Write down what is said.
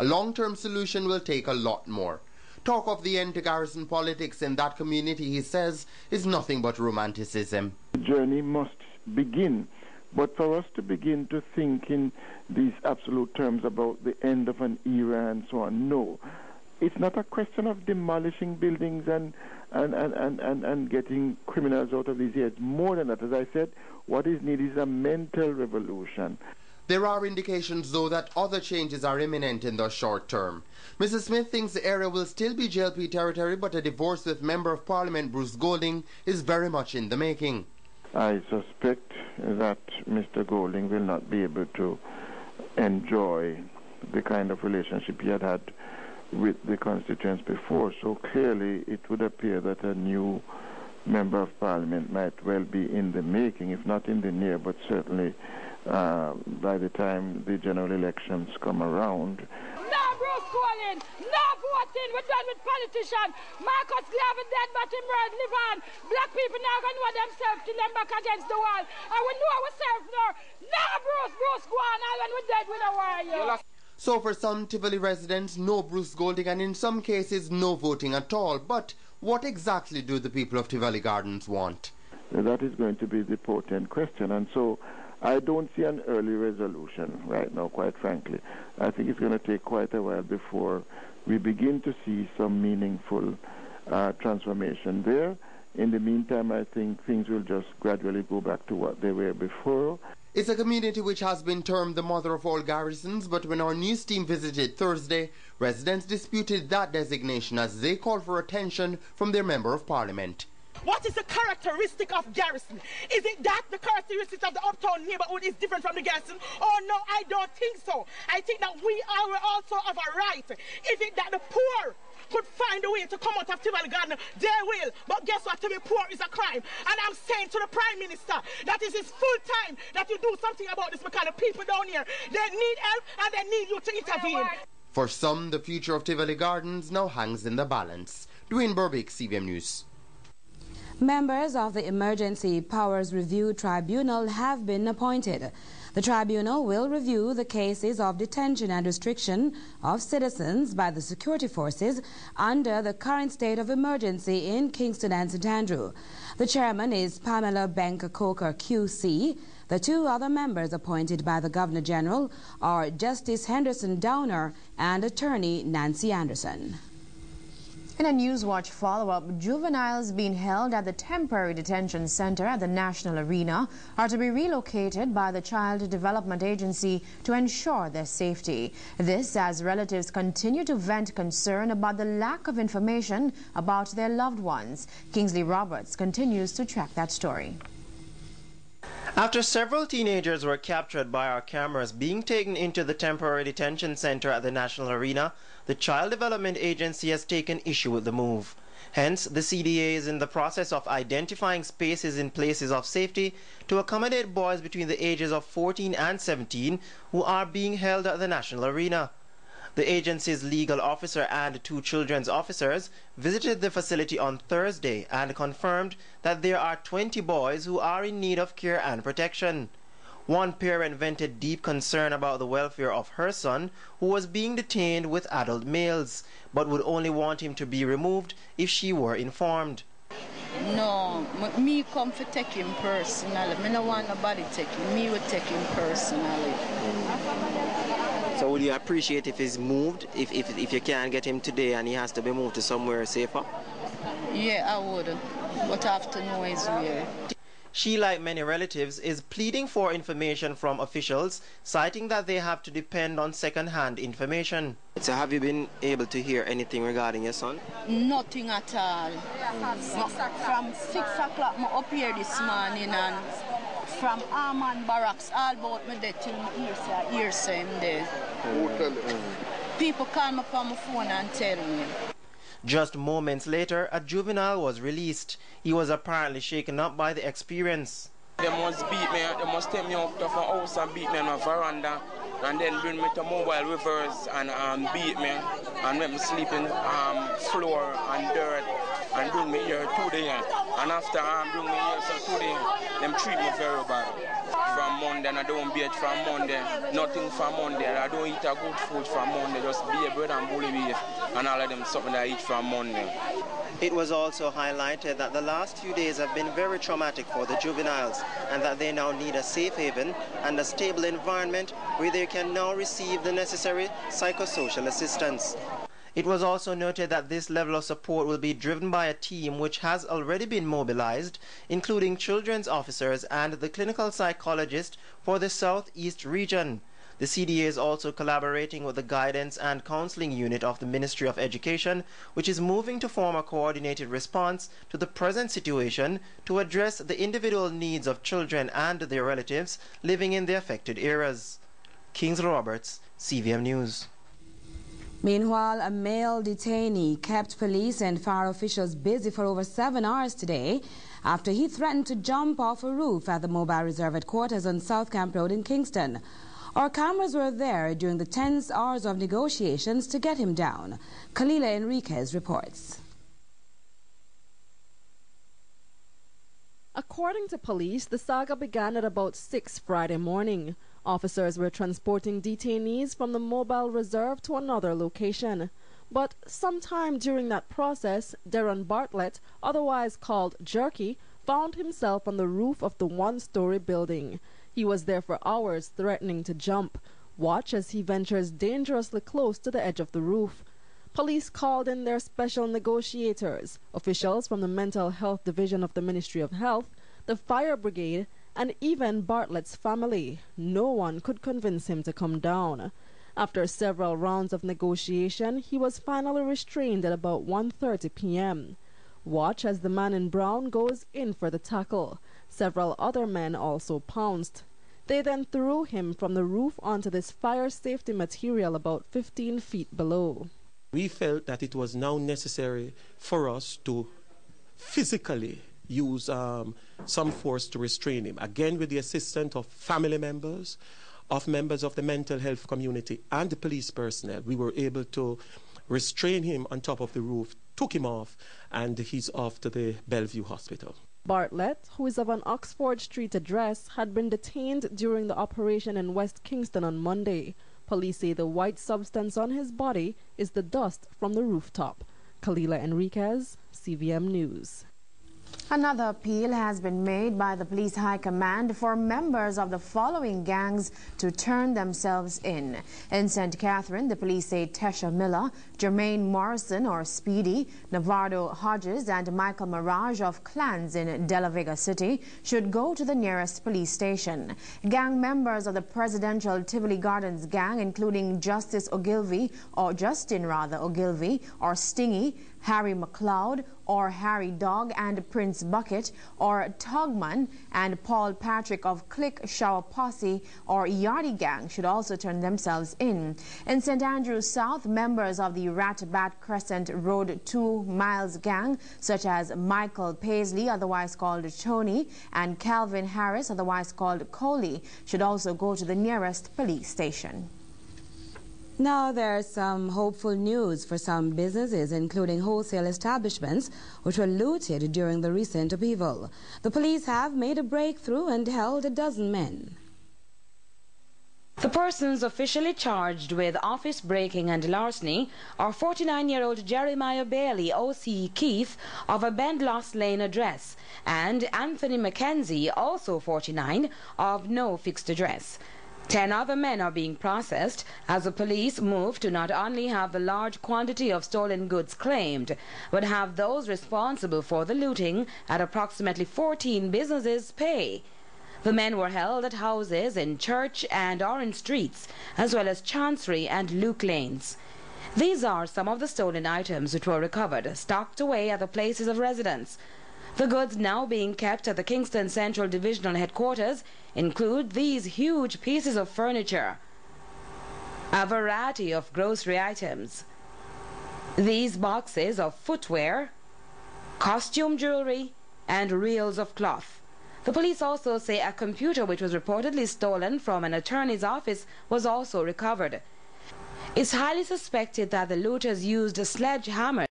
A long-term solution will take a lot more. Talk of the end to garrison politics in that community, he says, is nothing but romanticism. The journey must begin, but for us to begin to think in these absolute terms about the end of an era and so on, no. It's not a question of demolishing buildings and getting criminals out of these areas. More than that, as I said, what is needed is a mental revolution. There are indications, though, that other changes are imminent in the short term. Mrs. Smith thinks the area will still be JLP territory, but a divorce with Member of Parliament Bruce Golding is very much in the making. I suspect that Mr. Golding will not be able to enjoy the kind of relationship he had with the constituents before. So clearly it would appear that a new Member of Parliament might well be in the making, if not in the near, but certainly by the time the general elections come around. No Bruce Golding, no voting, we're done with politicians. Marcus Garvey dead, but him right live on. Black people now gonna know themselves till them back against the wall. And we know ourselves now. No Bruce go on, and when we're dead, we don't worry. So for some Tivoli residents, no Bruce Golding, and in some cases, no voting at all. But what exactly do the people of Tivoli Gardens want? That is going to be the potent question, and so I don't see an early resolution right now, quite frankly. I think it's going to take quite a while before we begin to see some meaningful transformation there. In the meantime, I think things will just gradually go back to what they were before. It's a community which has been termed the mother of all garrisons, but when our news team visited Thursday, residents disputed that designation as they called for attention from their Member of Parliament. What is the characteristic of garrison? Is it that the characteristics of the uptown neighborhood is different from the garrison? Oh no, I don't think so. I think that we are also of a right. Is it that the poor could find a way to come out of Tivoli Garden? They will. But guess what? To be poor is a crime. And I'm saying to the Prime Minister that it is full time that you do something about this, because the people down here, they need help and they need you to intervene. For some, the future of Tivoli Gardens now hangs in the balance. Dwayne Burbick, CVM News. Members of the Emergency Powers Review Tribunal have been appointed. The tribunal will review the cases of detention and restriction of citizens by the security forces under the current state of emergency in Kingston and St. Andrew. The chairman is Pamela Benker-Coker, QC. The two other members appointed by the Governor-General are Justice Henderson Downer and Attorney Nancy Anderson. In a Newswatch follow-up, juveniles being held at the temporary detention center at the National Arena are to be relocated by the Child Development Agency to ensure their safety. This as relatives continue to vent concern about the lack of information about their loved ones. Kingsley Roberts continues to track that story. After several teenagers were captured by our cameras being taken into the temporary detention center at the National Arena, the Child Development Agency has taken issue with the move. Hence, the CDA is in the process of identifying spaces in places of safety to accommodate boys between the ages of 14 and 17 who are being held at the National Arena. The agency's legal officer and two children's officers visited the facility on Thursday and confirmed that there are 20 boys who are in need of care and protection. One parent vented deep concern about the welfare of her son, who was being detained with adult males, but would only want him to be removed if she were informed. No, me come to take him personally. Me no want nobody take him. Me would take him personally. So would you appreciate if he's moved, if you can't get him today and he has to be moved to somewhere safer? Yeah, I would. But I have to know his where. She, like many relatives, is pleading for information from officials, citing that they have to depend on second-hand information. So have you been able to hear anything regarding your son? Nothing at all. From 6 o'clock, I'm up here this morning, and from Armand Barracks, all about me there till I hear him there. People call me from my phone and tell me. Just moments later, a juvenile was released. He was apparently shaken up by the experience. They must beat me, they must take me out of my house and beat me on my veranda, and then bring me to mobile reverse and beat me and make me sleep in floor and dirt and bring me here 2 days. And after bring me here so 2 days, them treat me very bad. From Monday, and I don't bathe from Monday, nothing from Monday. I don't eat a good food from Monday, just beer bread and bully beef, and all of them something that I eat from Monday. It was also highlighted that the last few days have been very traumatic for the juveniles and that they now need a safe haven and a stable environment where they can now receive the necessary psychosocial assistance. It was also noted that this level of support will be driven by a team which has already been mobilized, including children's officers and the clinical psychologist for the Southeast region. The CDA is also collaborating with the Guidance and Counseling Unit of the Ministry of Education, which is moving to form a coordinated response to the present situation to address the individual needs of children and their relatives living in the affected areas. Kingsley Roberts, CVM News. Meanwhile, a male detainee kept police and fire officials busy for over 7 hours today after he threatened to jump off a roof at the Mobile Reserve Headquarters on South Camp Road in Kingston. Our cameras were there during the tense hours of negotiations to get him down. Kalila Enriquez reports. According to police, the saga began at about 6 Friday morning. Officers were transporting detainees from the Mobile Reserve to another location. But sometime during that process, Darren Bartlett, otherwise called Jerky, found himself on the roof of the one-story building. He was there for hours, threatening to jump. Watch as he ventures dangerously close to the edge of the roof. Police called in their special negotiators, officials from the Mental Health Division of the Ministry of Health, the Fire Brigade, and even Bartlett's family. No one could convince him to come down. After several rounds of negotiation, he was finally restrained at about 1:30 p.m. Watch as the man in brown goes in for the tackle. Several other men also pounced. They then threw him from the roof onto this fire safety material about 15 feet below. We felt that it was now necessary for us to physically use some force to restrain him, again with the assistance of family members, of members of the mental health community and the police personnel. We were able to restrain him on top of the roof, took him off, and he's off to the Bellevue Hospital. Bartlett, who is of an Oxford Street address, had been detained during the operation in West Kingston on Monday. Police say the white substance on his body is the dust from the rooftop. Kalila Enriquez, CVM News. Another appeal has been made by the Police High Command for members of the following gangs to turn themselves in. In St. Catherine, the police say Tesha Miller, Jermaine Morrison or Speedy, Navardo Hodges and Michael Mirage of clans in De La Vega City should go to the nearest police station. Gang members of the Presidential Tivoli Gardens gang, including Justin Ogilvie or Stingy, Harry McLeod or Harry Dog and Prince Bucket, or Tugman and Paul Patrick of Click Shower Posse or Yardie Gang should also turn themselves in. In St. Andrews South, members of the Rat Bat Crescent Road 2 Miles Gang, such as Michael Paisley, otherwise called Tony, and Calvin Harris, otherwise called Coley, should also go to the nearest police station. Now there's some hopeful news for some businesses, including wholesale establishments, which were looted during the recent upheaval. The police have made a breakthrough and held a dozen men. The persons officially charged with office breaking and larceny are 49-year-old Jeremiah Bailey, O.C. Keith, of a Bendloss Lane address, and Anthony McKenzie, also 49, of no fixed address. 10 other men are being processed as the police move to not only have the large quantity of stolen goods claimed, but have those responsible for the looting at approximately 14 businesses pay. The men were held at houses in Church and Orange Streets, as well as Chancery and Luke Lanes. These are some of the stolen items which were recovered, stocked away at the places of residence. The goods now being kept at the Kingston Central Divisional Headquarters include these huge pieces of furniture, a variety of grocery items, these boxes of footwear, costume jewelry, and reels of cloth. The police also say a computer which was reportedly stolen from an attorney's office was also recovered. It's highly suspected that the looters used sledgehammers